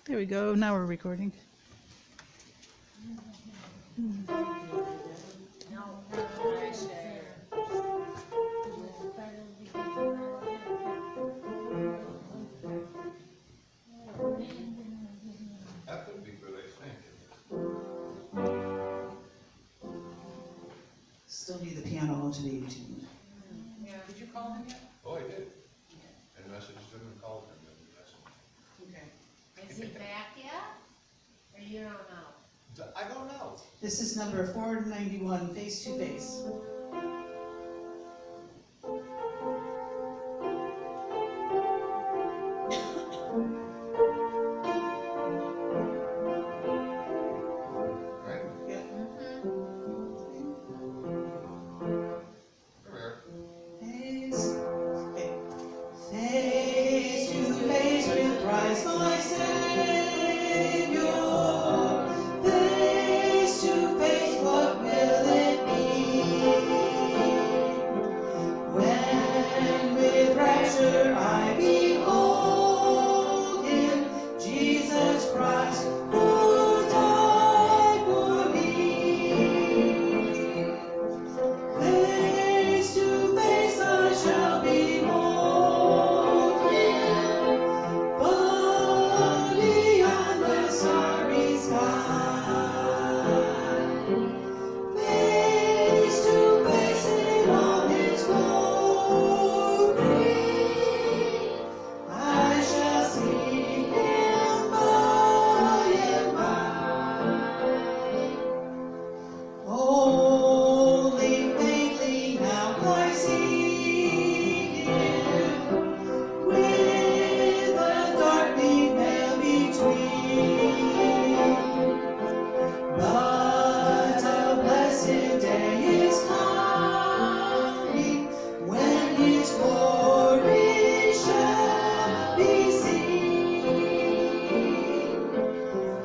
There we go. Now we're recording. That would be good, I think. Still need the piano to be tuned. Yeah, did you call him yet? Oh, I did. And messaged him and called him and messaged. Okay. Is he back yet? Or you don't know? I don't know. This is number 491, Face to Face. Right? Yeah. Come here. Face. Okay. Face to face with Christ my Savior. Face to face, what will it be? When with rapture I behold Him, Jesus Christ, who died for me. Face to face I shall behold Him, far beyond the starry sky. Face to face in all His glory, I shall see Him by and by. Only faintly now I see Him, with the darkening veil between. But a blessed day is coming, when His glory shall be seen.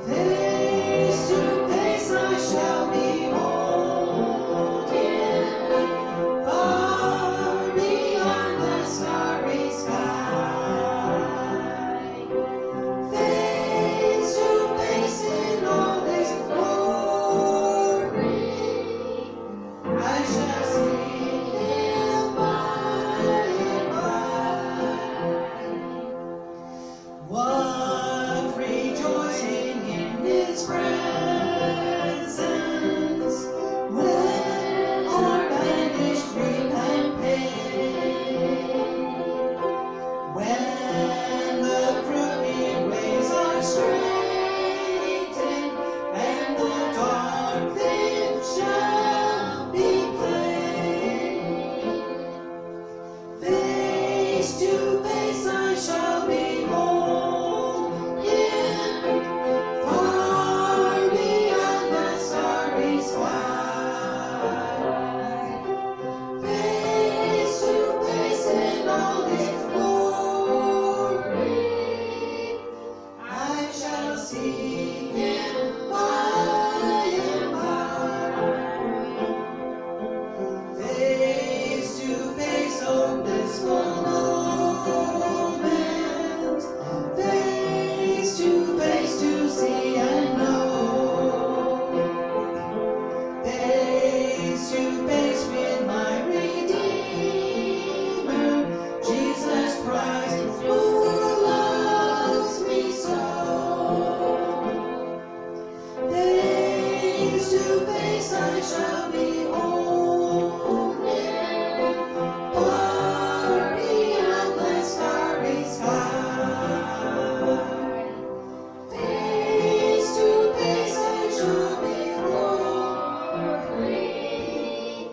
Face to face I shall behold Him, far beyond the starry sky. Face to face in all His glory, I shall see Him by and by. What rejoicing in His presence, when our banished grief and pain, when the crooked ways are straightened, and the dark things shall be plain. Face to face I shall behold Him, far beyond the starry sky. Face to face in all His glory, I shall see Him by and by. Face to face, oh blissful moment. Face to see and know. Face to face with my Redeemer, Jesus Christ, who loves me so. Face to face I shall behold Him, far beyond the starry sky. Face to face I shall behold Him,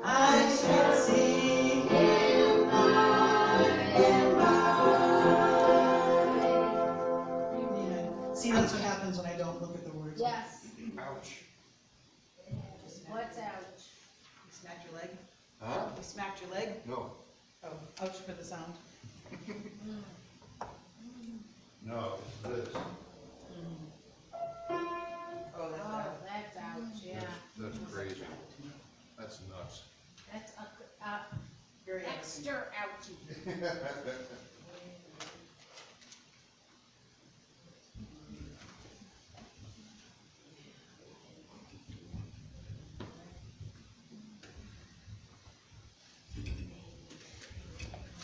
I shall see Him by and by. See, that's what happens when I don't look at the words. Yes. Ouch. What's ouch? You smacked your leg? Huh? You smacked your leg? No. Oh, ouch for the sound. No, it's this. Oh, Oh, that's ouch, yeah. That's crazy. That's nuts. That's very extra ouchie.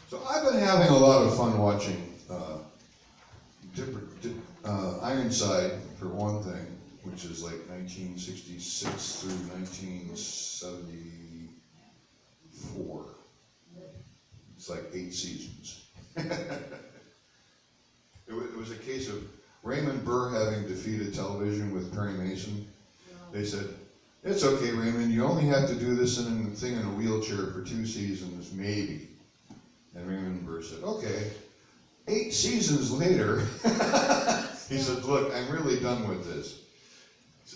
So I've been having a lot of fun watching Ironside, for one thing, which is like 1966 through 1974. It's like 8 seasons. It was a case of Raymond Burr having defeated television with Perry Mason. They said, "It's okay, Raymond, you only have to do this thing in a wheelchair for 2 seasons, maybe." And Raymond Burr said, "Okay." 8 seasons later, he said, "Look, I'm really done with this."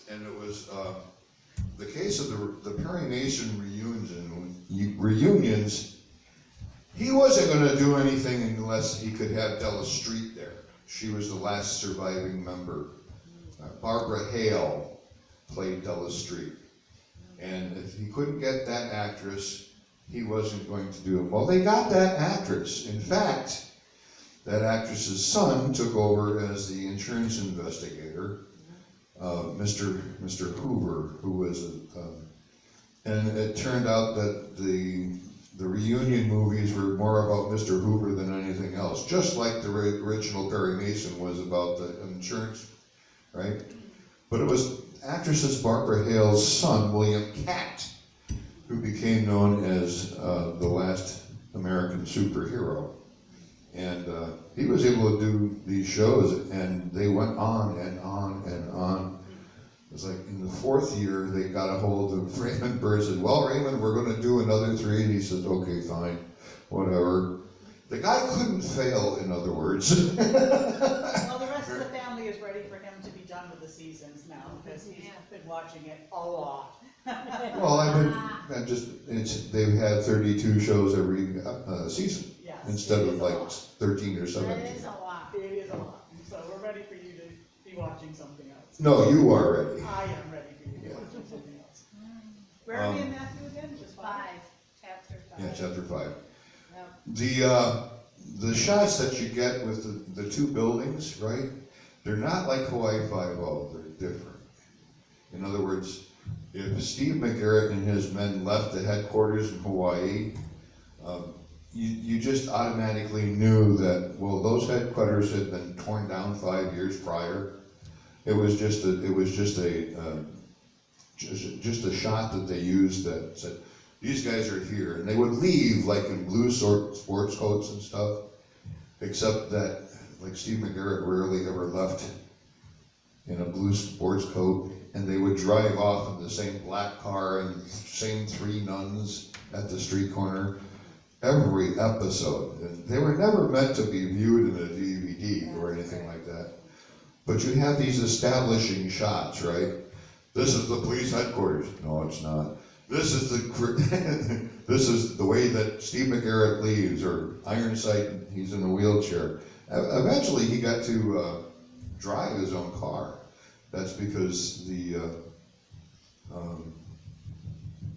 And it was the case of the Perry Mason reunions. He wasn't going to do anything unless he could have Della Street there. She was the last surviving member. Barbara Hale played Della Street. And if he couldn't get that actress, he wasn't going to do it. Well, they got that actress. In fact, that actress's son took over as the insurance investigator, Mr. Hoover, who was and it turned out that the reunion movies were more about Mr. Hoover than anything else, just like the original Perry Mason was about the insurance, right? But it was actress Barbara Hale's son, William Catt, who became known as the last American superhero. And he was able to do these shows, and they went on and on and on. It was like in the 4th year, they got a hold of Raymond Burr and said, "Well, Raymond, we're going to do another 3. And he said, "Okay, fine, whatever." The guy couldn't fail, in other words. Well, the rest of the family is ready for him to be done with the seasons now, because he's been watching it a lot. Well, they've had 32 shows every season, Yes, instead it of is a like lot. 13 or That 17. is a lot. It is a lot, so we're ready for you to be watching something else. No, you are ready. I am ready for you to be watching something else. Where are we in Matthew again? Just 5? 5, chapter 5. Yeah, chapter 5. Yep. The shots that you get with the 2 buildings, right? They're not like Hawaii 5-0. They're different. In other words, if Steve McGarrett and his men left the headquarters in Hawaii, you just automatically knew that, well, those headquarters had been torn down 5 years prior. It was just a shot that they used that said, "These guys are here," and they would leave like in blue sports coats and stuff. Except that, like, Steve McGarrett rarely ever left in a blue sports coat, and they would drive off in the same black car and same 3 nuns at the street corner every episode. And they were never meant to be viewed in a DVD or anything like that. But you have these establishing shots, right? This is the police headquarters. No, it's not. This is this is the way that Steve McGarrett leaves, or Ironside, he's in a wheelchair. Eventually, he got to drive his own car. That's because the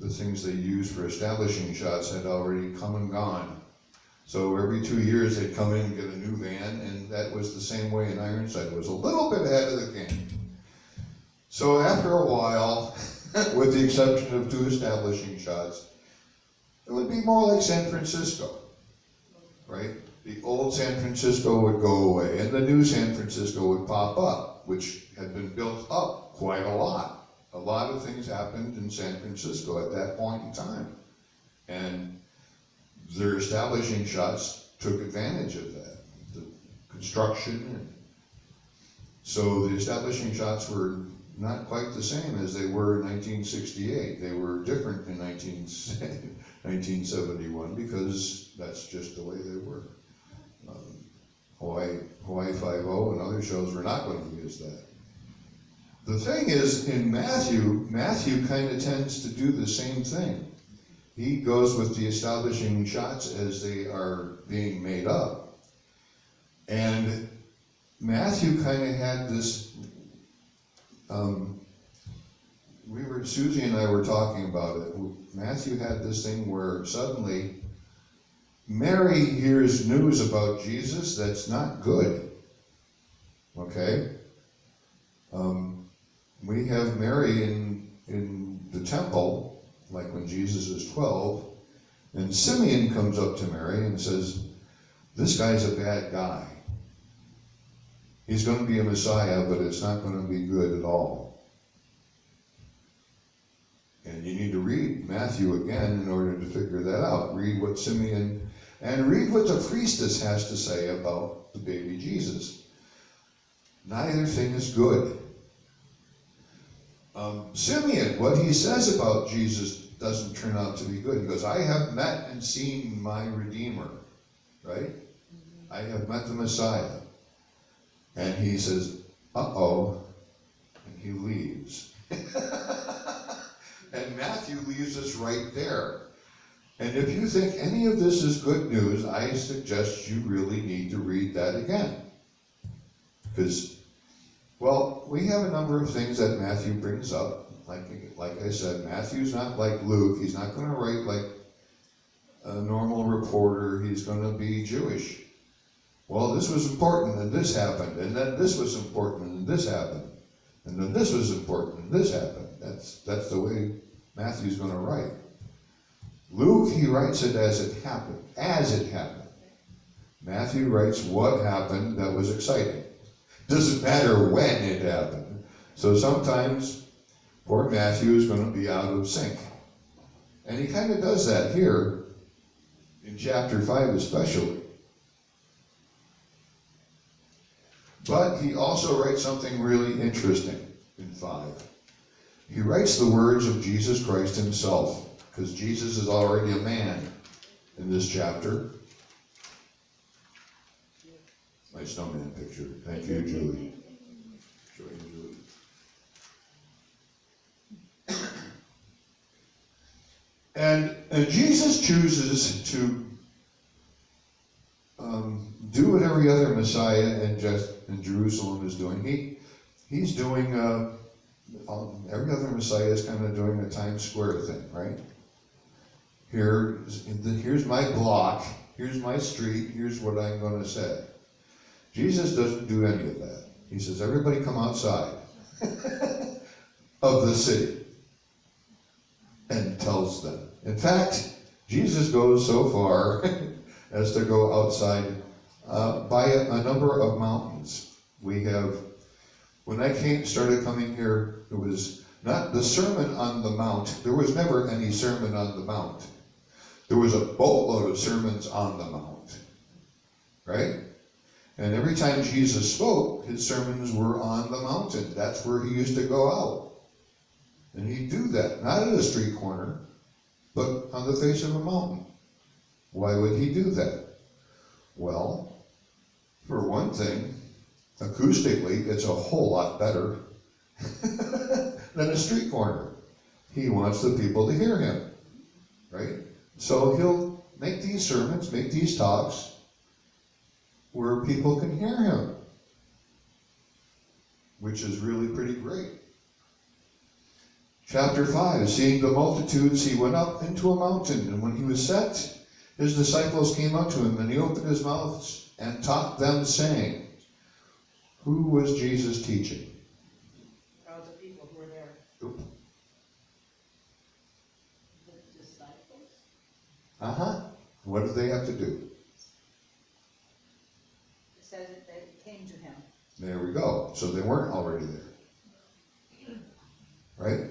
things they used for establishing shots had already come and gone. So every 2 years, they'd come in and get a new van, and that was the same way in Ironside. It was a little bit ahead of the game. So after a while, with the exception of 2 establishing shots, it would be more like San Francisco, right? The old San Francisco would go away, and the new San Francisco would pop up, which had been built up quite a lot. A lot of things happened in San Francisco at that point in time. And their establishing shots took advantage of that, the construction. So the establishing shots were not quite the same as they were in 1968. They were different in 1971 because that's just the way they were. Hawaii 5-0 and other shows were not going to use that. The thing is, in Matthew kind of tends to do the same thing. He goes with the establishing shots as they are being made up. And Matthew kind of had this, Susie and I were talking about it. Matthew had this thing where suddenly Mary hears news about Jesus that's not good. Okay? We have Mary in the temple, like when Jesus is 12, and Simeon comes up to Mary and says, this guy's a bad guy. He's going to be a Messiah, but it's not going to be good at all. And you need to read Matthew again in order to figure that out. Read what Simeon, and read what the priestess has to say about the baby Jesus. Neither thing is good. Simeon, what he says about Jesus doesn't turn out to be good. He goes, I have met and seen my Redeemer, right? I have met the Messiah. And he says, uh-oh, and he leaves. And Matthew leaves us right there. And if you think any of this is good news, I suggest you really need to read that again. Because, well, we have a number of things that Matthew brings up. Like I said, Matthew's not like Luke. He's not going to write like a normal reporter. He's going to be Jewish. Well, this was important, and this happened, and then this was important, and this happened, and then this was important, and this happened. That's the way Matthew's going to write. Luke, he writes it as it happened, Matthew writes what happened that was exciting. Doesn't matter when it happened. So sometimes poor Matthew is going to be out of sync. And he kind of does that here in chapter 5 especially. But he also writes something really interesting in 5. He writes the words of Jesus Christ himself, because Jesus is already a man in this chapter. My snowman picture. Thank you, Julie. Show you, Julie. And Jesus chooses to do what every other Messiah in Jerusalem is doing. He's doing, every other Messiah is kind of doing a Times Square thing, right? Here's my block, here's my street, here's what I'm going to say. Jesus doesn't do any of that. He says, everybody come outside of the city, and tells them. In fact, Jesus goes so far as to go outside by a number of mountains. When I started coming here, it was not the Sermon on the Mount. There was never any Sermon on the Mount. There was a boatload of sermons on the Mount, right? And every time Jesus spoke, his sermons were on the mountain. That's where he used to go out. And he'd do that, not at a street corner, but on the face of a mountain. Why would he do that? Well, for one thing, acoustically, it's a whole lot better than a street corner. He wants the people to hear him, right? So he'll make these sermons, make these talks, where people can hear him, which is really pretty great. Chapter 5, seeing the multitudes, he went up into a mountain, and when he was set, his disciples came up to him, and he opened his mouth and taught them, saying, who was Jesus teaching? Crowds of people who were there. Oop. The disciples? Uh-huh. What did they have to do? It says that they came to him. There we go. So they weren't already there. Right?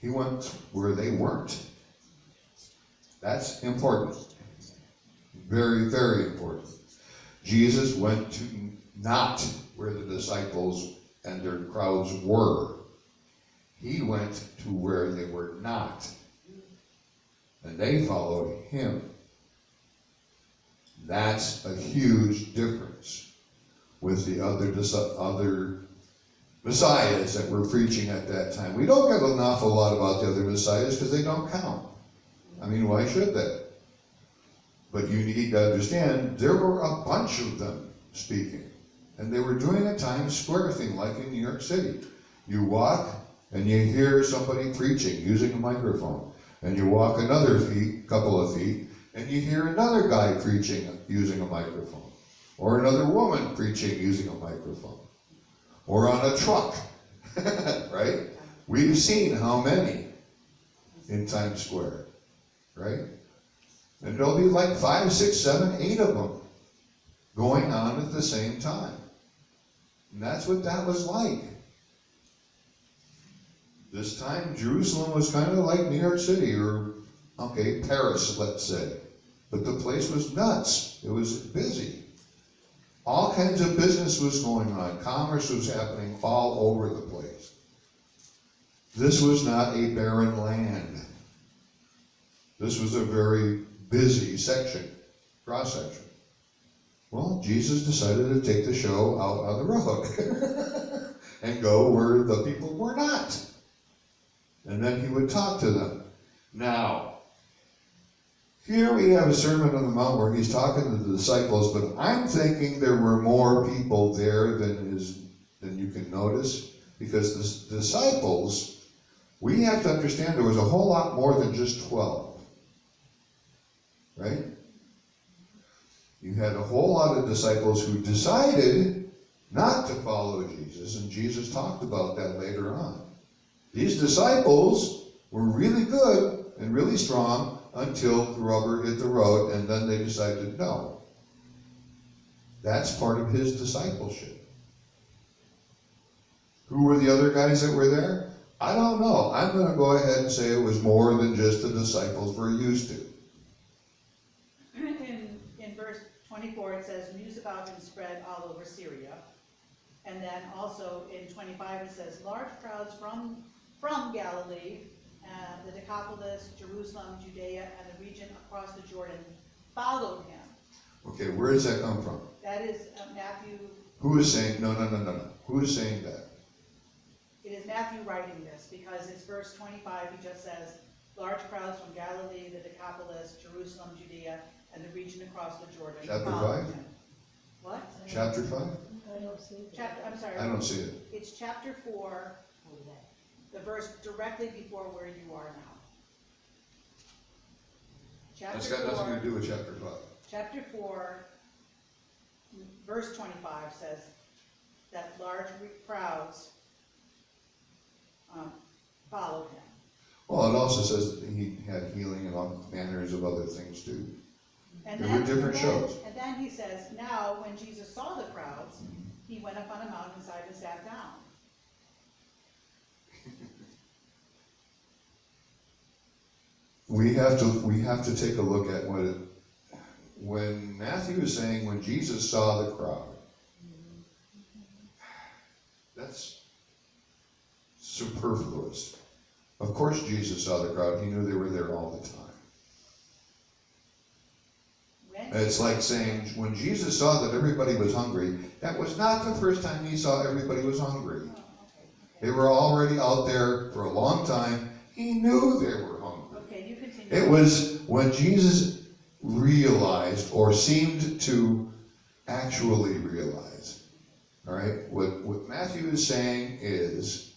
He went where they weren't. That's important. Very, very important. Jesus went to not where the disciples and their crowds were. He went to where they were not. And they followed him. That's a huge difference with the other messiahs that were preaching at that time. We don't get an awful lot about the other messiahs because they don't count. I mean, why should they? But you need to understand, there were a bunch of them speaking. And they were doing a Times Square thing, like in New York City. You walk, and you hear somebody preaching, using a microphone. And you walk another couple of feet, and you hear another guy preaching, using a microphone. Or another woman preaching, using a microphone. Or on a truck, right? We've seen how many in Times Square, right? And there'll be like 5, 6, 7, 8 of them going on at the same time. And that's what that was like. This time, Jerusalem was kind of like New York City, or, okay, Paris, let's say. But the place was nuts. It was busy. All kinds of business was going on. Commerce was happening all over the place. This was not a barren land. This was a very busy section, cross-section. Well, Jesus decided to take the show out on the road and go where the people were not. And then he would talk to them. Now, here we have a Sermon on the Mount where he's talking to the disciples, but I'm thinking there were more people there than you can notice, because the disciples, we have to understand there was a whole lot more than just 12. Right? You had a whole lot of disciples who decided not to follow Jesus, and Jesus talked about that later on. These disciples were really good and really strong until the rubber hit the road, and then they decided no. That's part of his discipleship. Who were the other guys that were there? I don't know. I'm going to go ahead and say it was more than just the disciples we're used to. In verse 24, it says, news about him spread all over Syria. And then also in 25, it says, large crowds from Galilee, the Decapolis, Jerusalem, Judea, and the region across the Jordan followed him. Okay, where does that come from? That is Matthew. Who is saying, no. Who is saying that? It is Matthew writing this, because it's verse 25, he just says, large crowds from Galilee, the Decapolis, Jerusalem, Judea, and the region across the Jordan Chapter followed 5? him. What? Chapter 5? I don't see that. I'm sorry. I don't see it. It's chapter 4, the verse directly before where you are now. That's Chapter got nothing 4, to do with chapter 5. chapter 4, verse 25 says that large crowds followed him. Well, it also says that he had healing and all manners of other things too. And There were different shows. And then he says, now when Jesus saw the crowds, he went up on a mountainside and sat down. We have to take a look at when Matthew is saying when Jesus saw the crowd. That's superfluous. Of course Jesus saw the crowd. He knew they were there all the time. It's like saying when Jesus saw that everybody was hungry, that was not the first time he saw everybody was hungry. Oh, okay. They were already out there for a long time. He knew they were hungry. Okay, you continue. It was when Jesus realized, or seemed to actually realize, all right? What Matthew is saying is,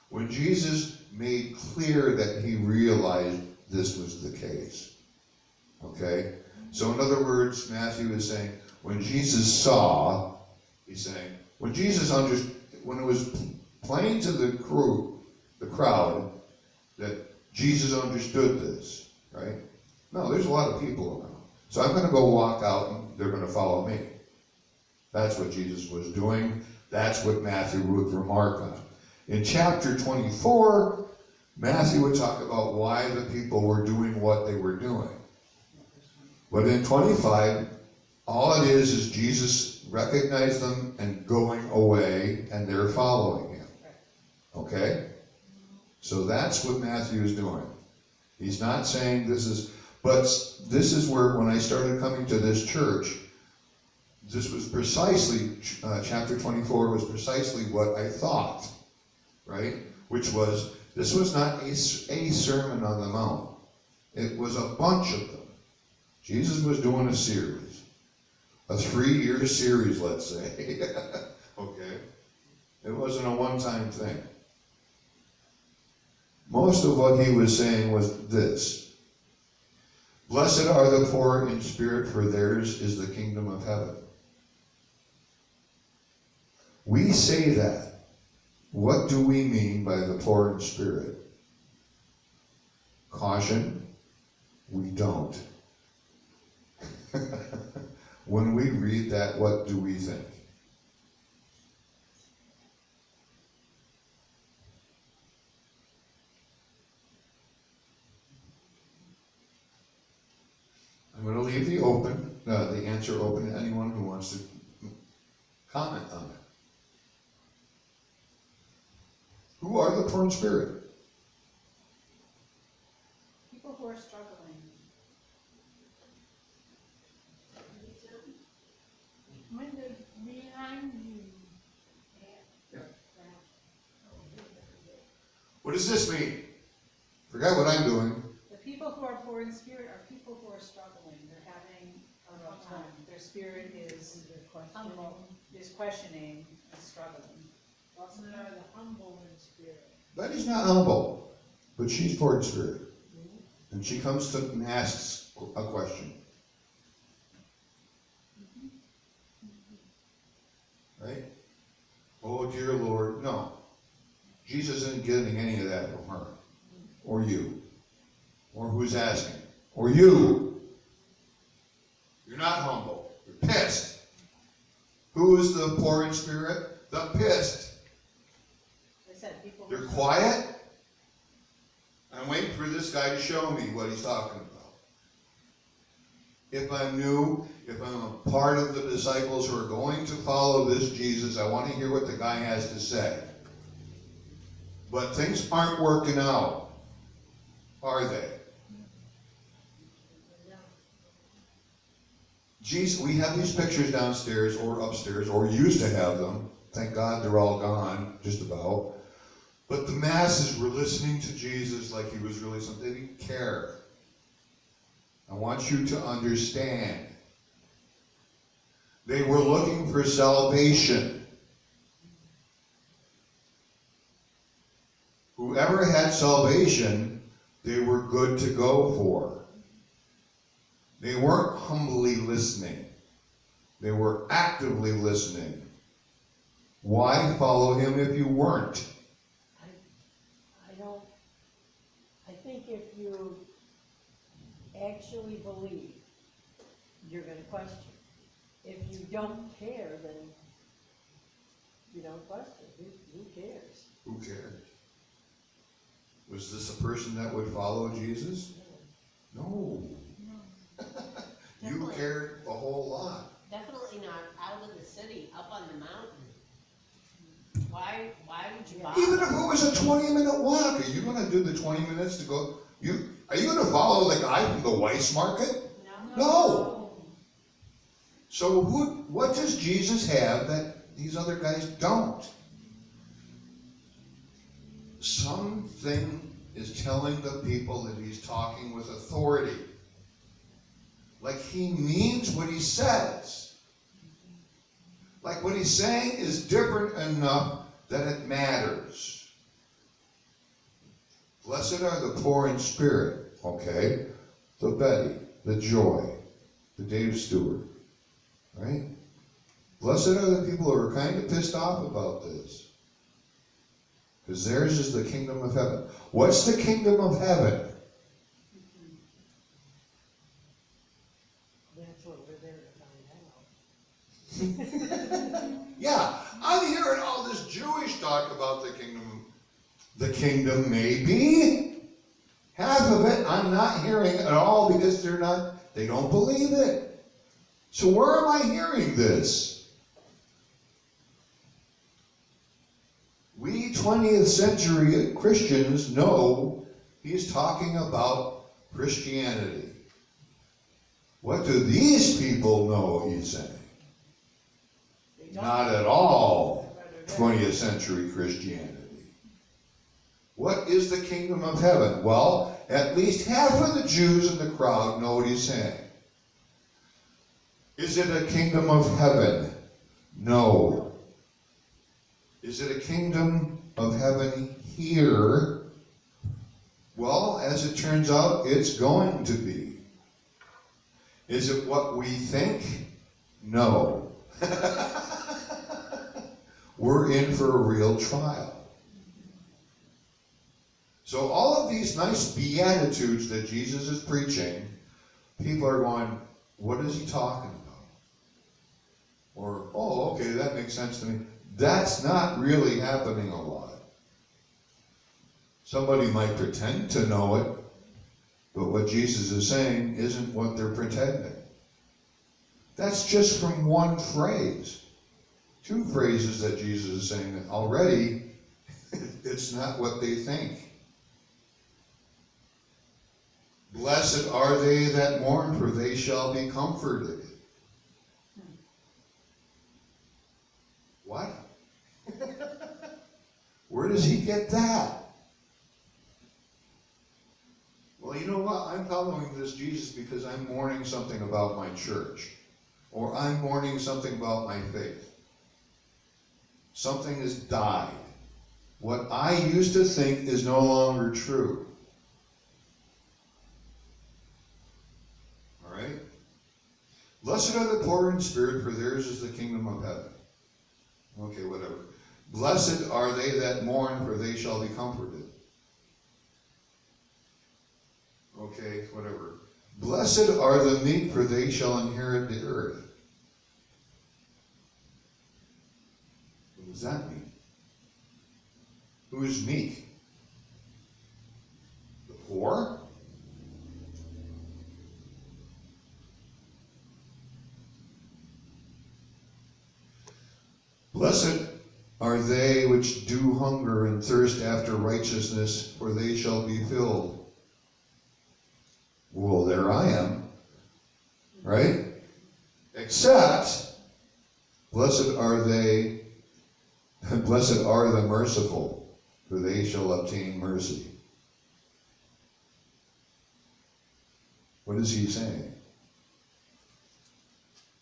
when Jesus made clear that he realized this was the case, okay? So in other words, Matthew is saying, when Jesus saw, he's saying, when Jesus understood, when it was plain to the crowd, that Jesus understood this, right? No, there's a lot of people around. So I'm going to go walk out and they're going to follow me. That's what Jesus was doing. That's what Matthew would remark on. In chapter 24, Matthew would talk about why the people were doing what they were doing. But in 25, all it is Jesus recognized them and going away, and they're following him. Okay? So that's what Matthew is doing. He's not saying this is, but this is where, when I started coming to this church, this was precisely, chapter 24 was precisely what I thought, right? Which was, this was not a Sermon on the Mount. It was a bunch of them. Jesus was doing a series. A 3-year series, let's say. Okay? It wasn't a one-time thing. Most of what he was saying was this: blessed are the poor in spirit, for theirs is the kingdom of heaven. We say that. What do we mean by the poor in spirit? Caution, we don't. When we read that, what do we think? I'm going to leave the answer open to anyone who wants to comment on it. Who are the poor in spirit? People who are struggling. When they're behind you. What does this mean? Forgot what I'm doing. The people who are poor in spirit are people who are struggling. They're having a rough time. Their spirit is questioning and struggling. Blessed are the humble in spirit. Betty's not humble, but she's poor in spirit. And she comes to and asks a question. Right? Oh, dear Lord. No. Jesus isn't getting any of that from her. Or you. Or who's asking. Or you. You're not humble. You're pissed. Who is the poor in spirit? The pissed. I said people. They're quiet. I'm waiting for this guy to show me what he's talking about. If I'm new, if I'm a part of the disciples who are going to follow this Jesus, I want to hear what the guy has to say. But things aren't working out, are they? Jesus, we have these pictures downstairs or upstairs, or used to have them. Thank God they're all gone, just about. But the masses were listening to Jesus like he was really something. They didn't care. I want you to understand. They were looking for salvation. Whoever had salvation, they were good to go for. They weren't humbly listening. They were actively listening. Why follow him if you weren't? I think if you actually believe, you're going to question. If you don't care, then you don't question. Who cares? Who cares? Was this a person that would follow Jesus? No. You Definitely. cared a whole lot. Definitely not out of the city, up on the mountain. Why would you Even bother? if it was a 20-minute walk, are you going to do the 20 minutes to go? Are you going to follow the guy from the Weiss Market? No. So what does Jesus have that these other guys don't? Something is telling the people that he's talking with authority. Like he means what he says. Like what he's saying is different enough that it matters. Blessed are the poor in spirit, okay? The Betty, the Joy, the Dave Stewart, right? Blessed are the people who are kind of pissed off about this. Because theirs is the kingdom of heaven. What's the kingdom of heaven? That's what we're there to find out. Yeah, I'm hearing all this Jewish talk about the kingdom. The kingdom may be. Half of it I'm not hearing at all because they don't believe it. So where am I hearing this? We 20th century Christians know he's talking about Christianity. What do these people know he's saying? Not at all 20th century Christianity. What is the kingdom of heaven? Well, at least half of the Jews in the crowd know what he's saying. Is it a kingdom of heaven? No. Is it a kingdom of heaven here? Well, as it turns out, it's going to be. Is it what we think? No. We're in for a real trial. So all of these nice beatitudes that Jesus is preaching, people are going, what is he talking about? Or, oh, okay, that makes sense to me. That's not really happening a lot. Somebody might pretend to know it, but what Jesus is saying isn't what they're pretending. That's just from one phrase. Two phrases that Jesus is saying that already it's not what they think. Blessed are they that mourn, for they shall be comforted. What? Where does he get that? Well, you know what? I'm following this Jesus because I'm mourning something about my church. Or I'm mourning something about my faith. Something has died. What I used to think is no longer true. All right? Blessed are the poor in spirit, for theirs is the kingdom of heaven. Okay, whatever. Blessed are they that mourn, for they shall be comforted. Okay, whatever. Blessed are the meek, for they shall inherit the earth. What does that mean? Who is meek? The poor? Blessed are they which do hunger and thirst after righteousness, for they shall be filled. Well, there I am. Right? Except, blessed are they, blessed are the merciful, for they shall obtain mercy. What is he saying?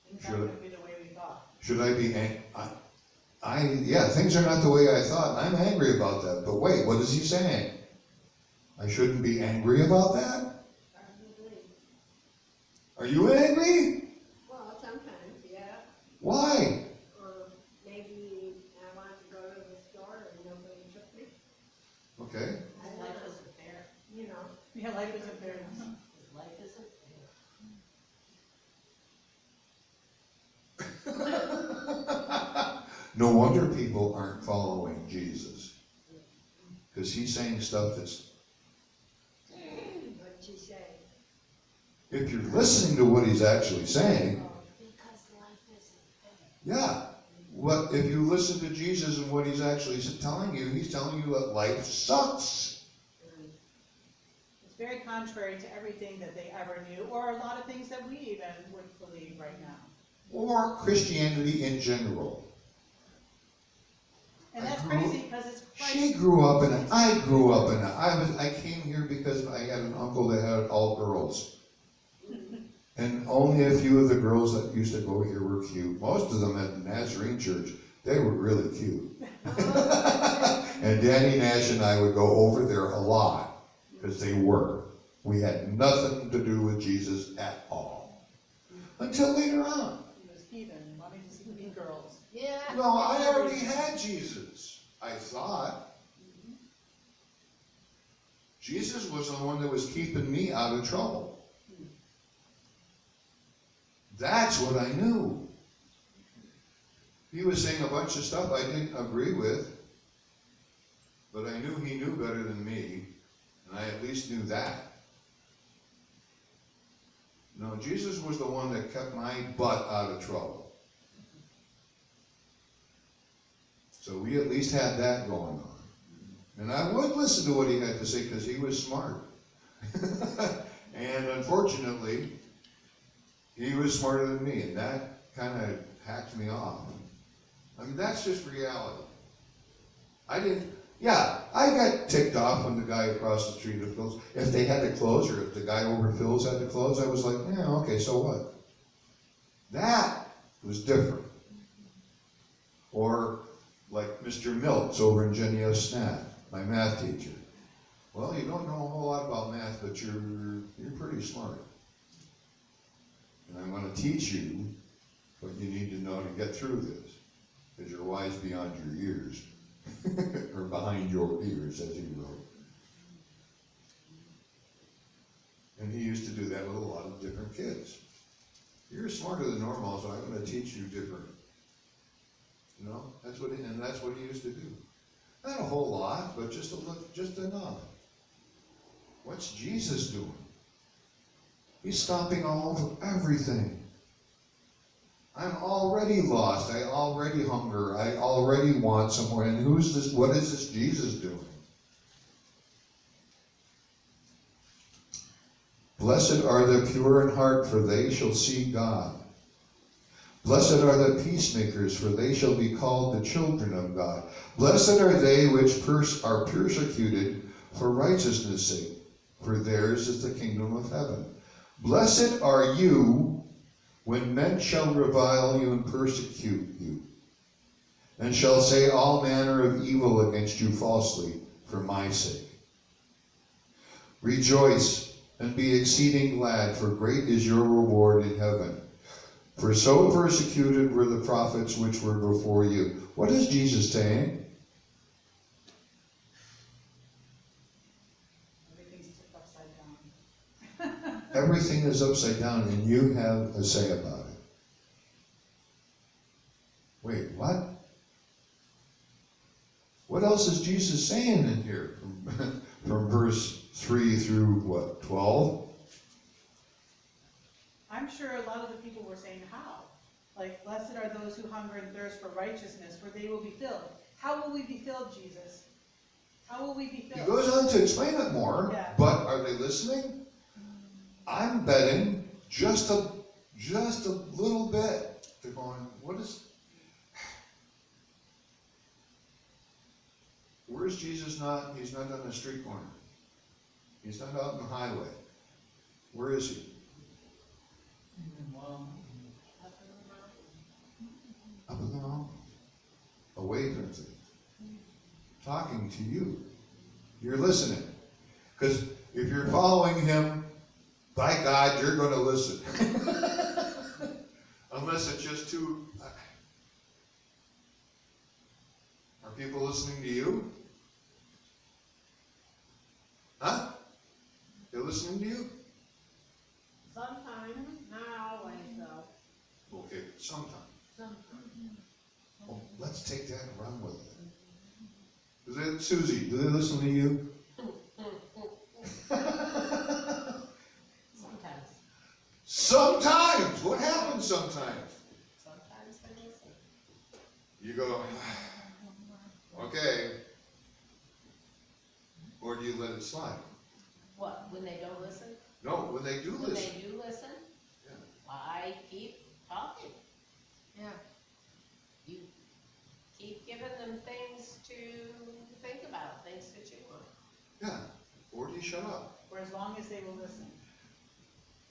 Things aren't going to be the way we thought. Should I be yeah, things are not the way I thought. I'm angry about that. But wait, what is he saying? I shouldn't be angry about that? Probably. Are you angry? Well, sometimes, yeah. Why? Or maybe I wanted to go to the store and nobody took me. Okay. I don't Life know, isn't fair. you know. Yeah, life isn't fair. Life isn't fair. No wonder people aren't following Jesus. Because he's saying stuff that's, What'd you say? if you're listening to what he's actually saying, Because life isn't fair. yeah. What if you listen to Jesus and what he's actually telling you, he's telling you that life sucks. It's very contrary to everything that they ever knew, or a lot of things that we even would believe right now. Or Christianity in general. And that's I grew- crazy because it's Christ. She grew up in it. I grew up in it. I came here because I had an uncle that had all girls. And only a few of the girls that used to go here were cute. Most of them at the Nazarene church, they were really cute. And Danny Nash and I would go over there a lot because they were. We had nothing to do with Jesus at all. Until later on. He was heathen, wanting to see mean girls. Yeah. No, I already had Jesus, I thought. Jesus was the one that was keeping me out of trouble. That's what I knew. He was saying a bunch of stuff I didn't agree with, but I knew he knew better than me, and I at least knew that. No, Jesus was the one that kept my butt out of trouble. So we at least had that going on. And I would listen to what he had to say because he was smart. And unfortunately, he was smarter than me, and that kind of hacked me off. I mean, that's just reality. I got ticked off when the guy across the street had closed. If they had to close, or if the guy over Phil's had to close, I was like, yeah, okay, so what? That was different. Or like Mr. Miltz over in Jenny F. Snap, my math teacher. Well, you don't know a whole lot about math, but you're pretty smart. And I'm going to teach you what you need to know to get through this, because you're wise beyond your years, or behind your ears, as he wrote. And he used to do that with a lot of different kids. You're smarter than normal, so I'm going to teach you different. You know, that's what he used to do. Not a whole lot, but just enough. What's Jesus doing? He's stopping everything. I'm already lost. I already hunger. I already want somewhere. And what is this Jesus doing? Blessed are the pure in heart, for they shall see God. Blessed are the peacemakers, for they shall be called the children of God. Blessed are they which are persecuted for righteousness' sake, for theirs is the kingdom of heaven. Blessed are you when men shall revile you and persecute you, and shall say all manner of evil against you falsely for my sake. Rejoice and be exceeding glad, for great is your reward in heaven. For so persecuted were the prophets which were before you. What is Jesus saying? Everything's tipped upside down. Everything is upside down, and you have a say about it. Wait, what? What else is Jesus saying in here? From verse 3 through what, 12? I'm sure a lot of the people were saying, how? Like, blessed are those who hunger and thirst for righteousness, for they will be filled. How will we be filled, Jesus? How will we be He filled? goes on to explain it more, Yeah. but are they listening? I'm betting just a little bit. They're going, where's Jesus not? He's not on the street corner. He's not out in the highway. Where is he? Up in the mountain. Away from things. Talking to you. You're listening. Because if you're following him, by God, you're going to listen. Unless it's just too... Are people listening to you? Huh? They're listening to you? Sometimes, not always though. Okay, sometimes. Sometimes. Well, let's take that and run with it. Is it Susie? Do they listen to you? Sometimes. Sometimes. What happens sometimes? Sometimes they listen. You go, okay. Or do you let it slide? What, when they don't listen? No, when they do When listen. they do listen, Yeah. I keep talking. Yeah. You keep giving them things to think about, things to chew on. Yeah. Or do you shut up? For as long as they will listen.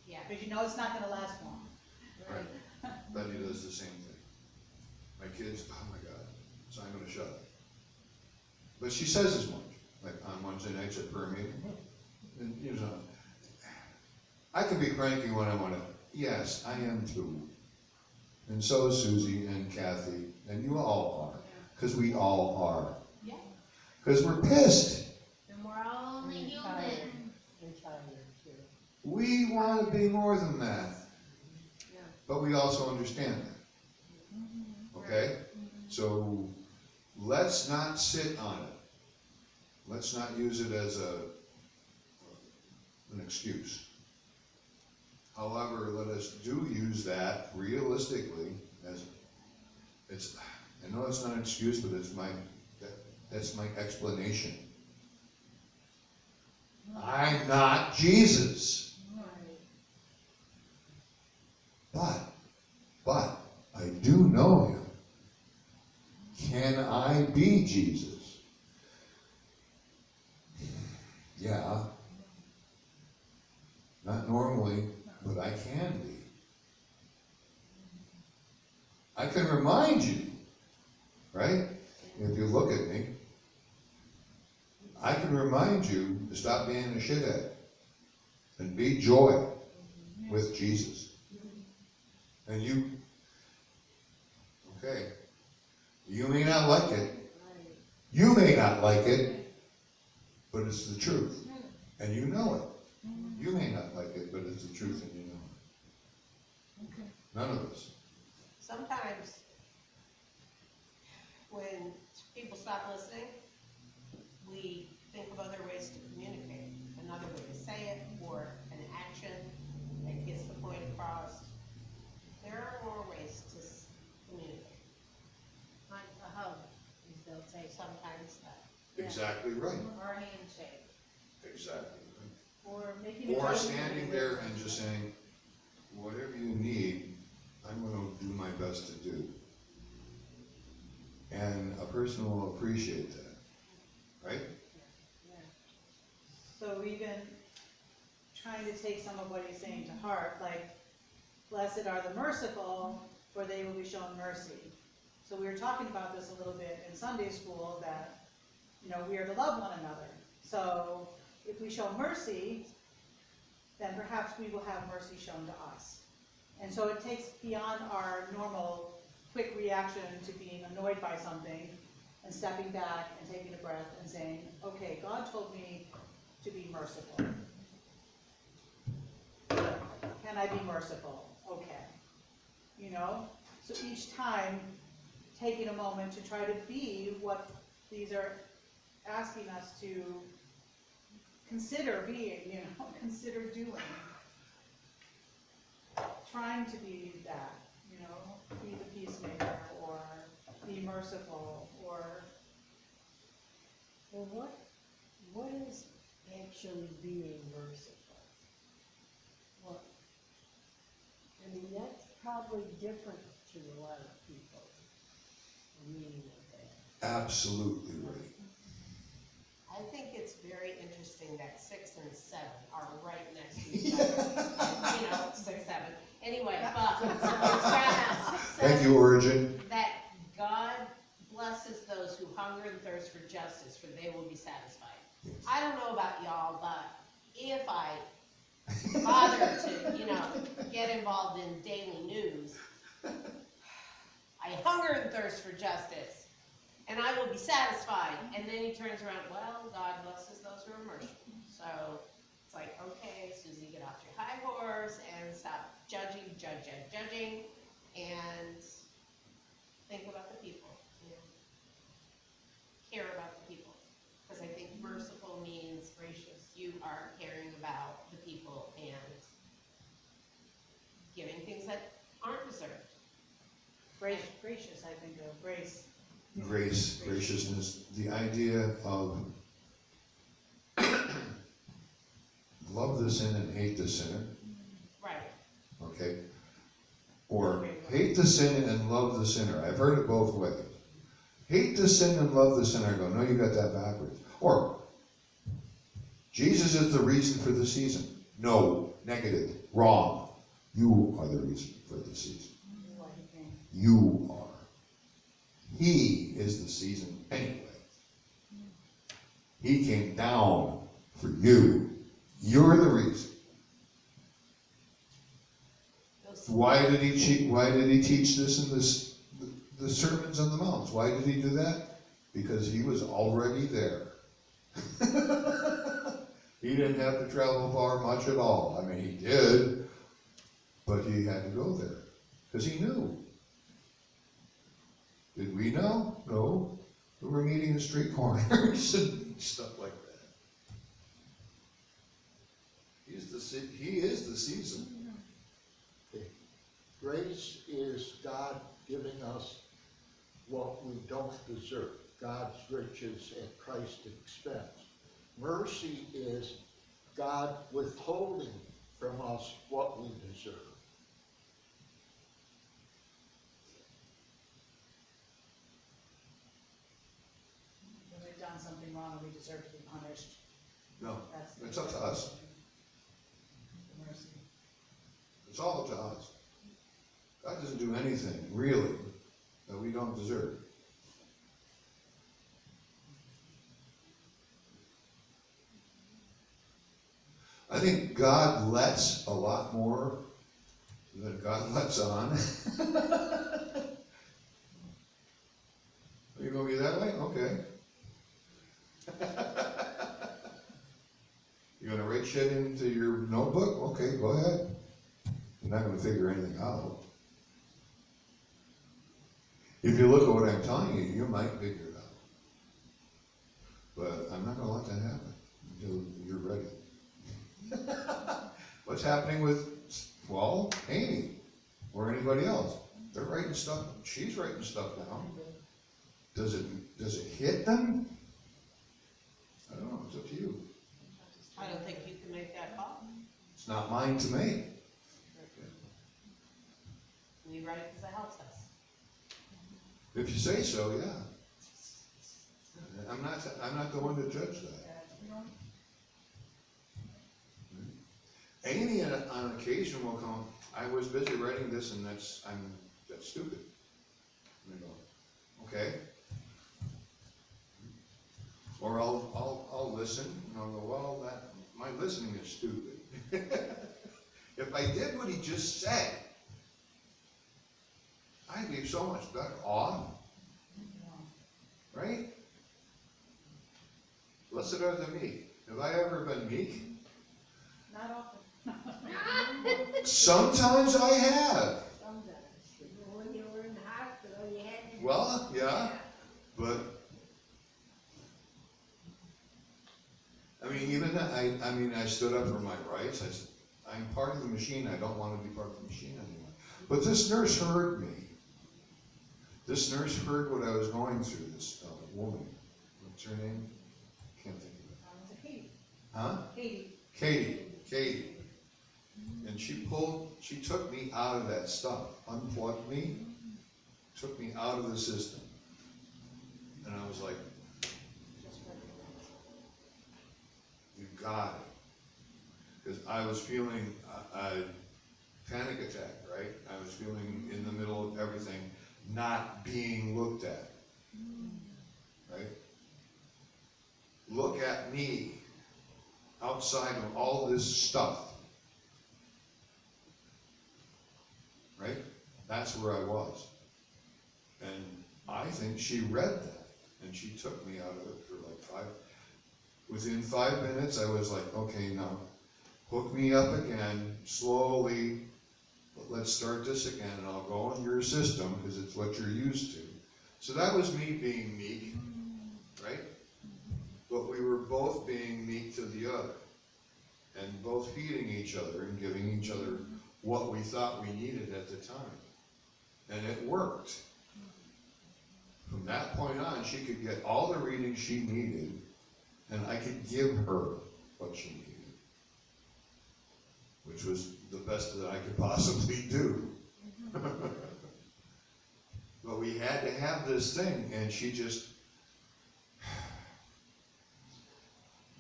Yeah. Because you know it's not going to last long. Right. Betty does the same thing. My kids, oh my God. So I'm going to shut up. But she says as much. Like on Wednesday nights at prayer meeting. And you know, I can be cranky when I want to. Yes, I am too. And so is Susie and Kathy. And you all are. Because we all are. Yeah. Because we're pissed. And we're only And human. tired. And tired too. We want to be more than that. Yeah. But we also understand that. Okay? So let's not sit on it. Let's not use it as an excuse. However, let us do use that realistically as it's. I know it's not an excuse, but that's my explanation. I'm not Jesus, but I do know him. Can I be Jesus? Yeah. Not normally, but I can be. I can remind you, right? If you look at me, I can remind you to stop being a shithead and be joy with Jesus. And you, okay, you may not like it. You may not like it, but it's the truth. And you know it. You may not like it, but it's the truth and you know it. None of us. Sometimes when people stop listening, we think of other ways to communicate. Another way to say it, or an action that gets the point across. There are more ways to communicate. Like a hug, as they'll say sometimes that. Exactly right. Or a handshake. Exactly Or making right. a Or judgment. standing there and just saying, whatever you need, I'm gonna do my best to do. And a person will appreciate that, right? So even trying to take some of what he's saying to heart, like, blessed are the merciful, for they will be shown mercy. So we were talking about this a little bit in Sunday school, that, you know, we are to love one another. So if we show mercy, then perhaps we will have mercy shown to us. And so it takes beyond our normal quick reaction to being annoyed by something, and stepping back and taking a breath and saying, okay, God told me to be merciful. Can I be merciful? Okay. You know? So each time, taking a moment to try to be what these are asking us to consider being, you know, consider doing. Trying to be that, you know, be the peacemaker, or be merciful, or Well, what is actually being merciful? What? I mean, that's probably different to a lot of people, the meaning of that. Absolutely right. I think it's very interesting that 6 and 7 are right next to each other. You know, 6, 7. Anyway, but it's found out 6, 7. Thank you, Origin. That God blesses those who hunger and thirst for justice, for they will be satisfied. Yes. I don't know about y'all, but if I bother to, you know, get involved in daily news, I hunger and thirst for justice, and I will be satisfied. And then he turns around, well, God blesses those who are merciful. So it's like, okay, Susie, get off your high horse and stop judging, and think about the people, you know, care about the people. Because I think merciful means gracious. You are caring about the people and giving things that aren't deserved. gracious, I think of grace. Grace, graciousness, the idea of love the sin and hate the sinner, Right. okay? Or hate the sin and love the sinner. I've heard it both ways. Hate the sin and love the sinner. I go, no, you got that backwards. Or, Jesus is the reason for the season. No, negative, wrong. You are the reason for the season. You are. He is the season anyway. He came down for you. You're the reason. Why did he teach this in the Sermons on the Mount? Why did he do that? Because he was already there. He didn't have to travel far much at all. I mean, he did, but he had to go there because he knew. Did we know? No. We were meeting at street corners and stuff like that. He is the season. Grace is God giving us what we don't deserve, God's riches at Christ's expense. Mercy is God withholding from us what we deserve. When we've done something wrong and we deserve to be punished. No, That's it's up to us. the mercy. It's all up to us. God doesn't do anything, really, that we don't deserve. I think God lets a lot more than God lets on. Are you going to be that way? Okay. You're going to write shit into your notebook? Okay, go ahead. You're not going to figure anything out. If you look at what I'm telling you, you might figure it out. But I'm not gonna let that happen until you're ready. What's happening with, well, Amy, or anybody else? They're writing stuff, she's writing stuff down. Does it hit them? I don't know, it's up to you. I don't think you can make that call. It's not mine to make. We write it because it helps us. If you say so, yeah. I'm not the one to judge that. Amy on occasion will come, I was busy writing this and that's stupid. And I go, okay. Or I'll listen and I'll go, well, my listening is stupid. If I did what he just said, I'd be so much better off. Right? Blessed are the meek. Have I ever been meek? Not often. Sometimes I have. Sometimes, when you were in the hospital, you had to. Well, yeah, but I mean, even that, I stood up for my rights. I said, I'm part of the machine. I don't want to be part of the machine anymore. But this nurse heard me. This nurse heard what I was going through. This woman, what's her name? Can't think of it. Katie. Huh? Katie. Katie. And she took me out of that stuff, unplugged me, took me out of the system. And I was like, you got it. Because I was feeling a panic attack, right? I was feeling in the middle of everything, not being looked at, right? Look at me outside of all this stuff. Right? That's where I was. And I think she read that, and she took me out of it for like within 5 minutes, I was like, okay, now, hook me up again, slowly, but let's start this again, and I'll go in your system, because it's what you're used to. So that was me being meek, right? But we were both being meek to the other, and both feeding each other and giving each other what we thought we needed at the time. And it worked. From that point on, she could get all the reading she needed, and I could give her what she needed, which was the best that I could possibly do. But we had to have this thing, and she just,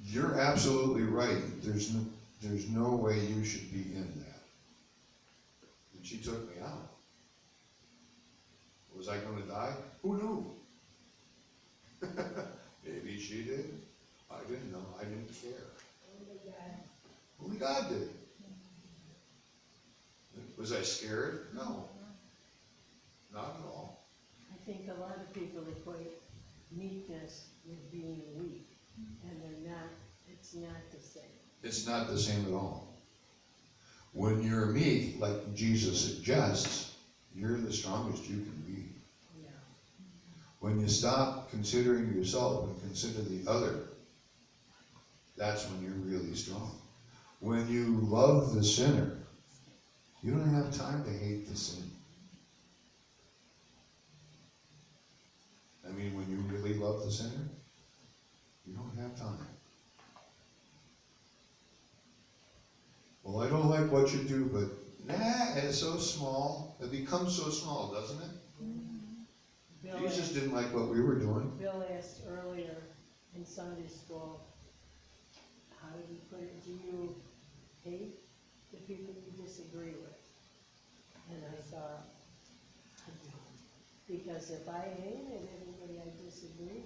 you're absolutely right. There's no way you should be in that. And she took me out. Was I going to die? Who knew? Maybe she did. I didn't know. I didn't care. Only God did. Was I scared? No. Not at all. I think a lot of people equate meekness with being weak, and they're not, it's not the same. It's not the same at all. When you're meek, like Jesus suggests, you're the strongest you can be. Yeah. When you stop considering yourself and consider the other, that's when you're really strong. When you love the sinner, you don't have time to hate the sin. I mean, when you really love the sinner, you don't have time. Well, I don't like what you do, but it's so small. It becomes so small, doesn't it? Bill Jesus asked- didn't like what we were doing. Bill asked earlier in Sunday school, how did he put it? Do you hate the people you disagree with? And I thought, I don't. Because if I hated everybody I disagree,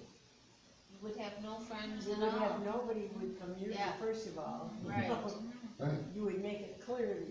You would have no friends you at would all. have nobody would come near you, Yeah. first of all. Right. Right. You would make it clear